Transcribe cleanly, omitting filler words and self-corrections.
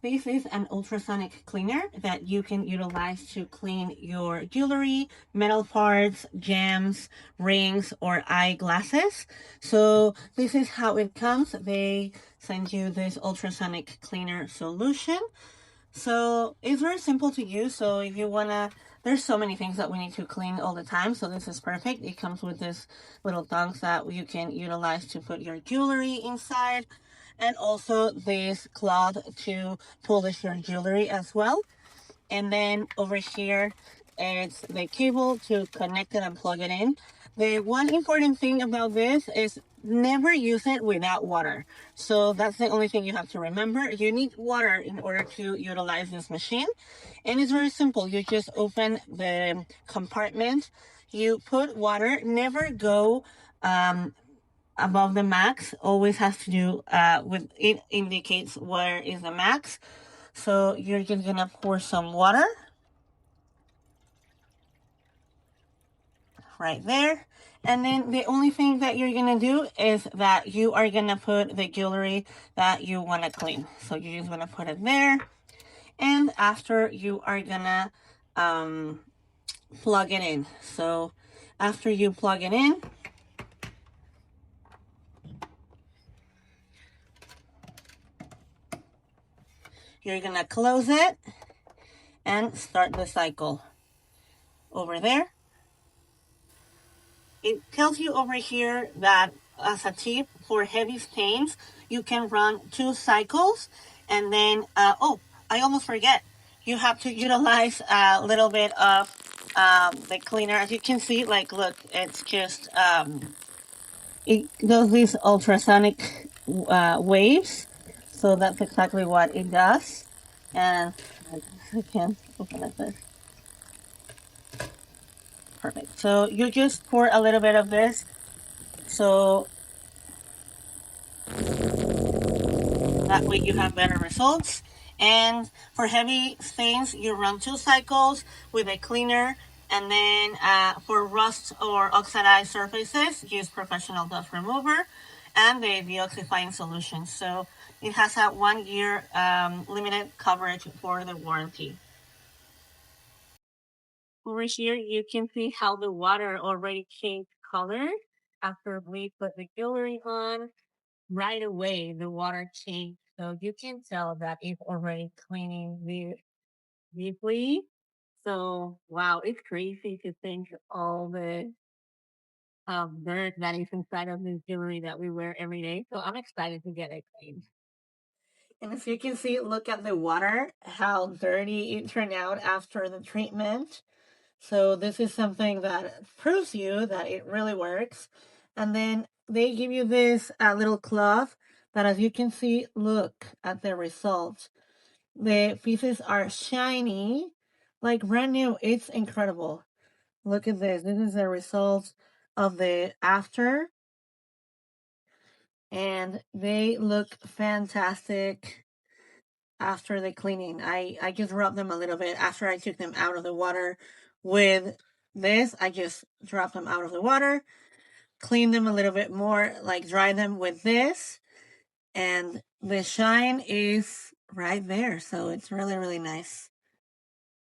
This is an ultrasonic cleaner that you can utilize to clean your jewelry, metal parts, gems, rings, or eyeglasses. So this is how it comes. They send you this ultrasonic cleaner solution. So it's very simple to use. So if you wanna, there's so many things that we need to clean all the time. So this is perfect. It comes with this little tongs that you can utilize to put your jewelry inside, and also this cloth to polish your jewelry as well. And then over here, it's the cable to connect it and plug it in. The one important thing about this is never use it without water. So that's the only thing you have to remember. You need water in order to utilize this machine. And it's very simple. You just open the compartment, you put water, never go above the max. Always has to do with, it indicates where is the max. So you're just gonna pour some water right there. And then the only thing that you're gonna do is that you are gonna put the jewelry that you wanna clean. So you're just gonna put it there. And after you are gonna plug it in. So after you plug it in, you're gonna close it and start the cycle over there. It tells you over here that as a tip for heavy stains, you can run 2 cycles, and then, oh, I almost forget. You have to utilize a little bit of the cleaner. As you can see, like, look, it's just, it does these ultrasonic waves. So that's exactly what it does. And I can open it this. Perfect. So you just pour a little bit of this. So that way you have better results. And for heavy stains, you run 2 cycles with a cleaner. And then for rust or oxidized surfaces, use professional dust remover and the deoxifying solution. So it has a 1-year limited coverage for the warranty. Over here, you can see how the water already changed color after we put the jewelry on. Right away, the water changed. So you can tell that it's already cleaning deeply. So, wow, it's crazy to think all the dirt that is inside of this jewelry that we wear every day. So I'm excited to get it cleaned. And as you can see, look at the water, how dirty it turned out after the treatment. So this is something that proves you that it really works. And then they give you this little cloth that, as you can see, look at the results. The pieces are shiny, like brand new. It's incredible. Look at this. This is the result of the after. And they look fantastic after the cleaning. I just rubbed them a little bit after I took them out of the water with this. I just dropped them out of the water, clean them a little bit more, like dry them with this, and the shine is right there. So it's really, really nice.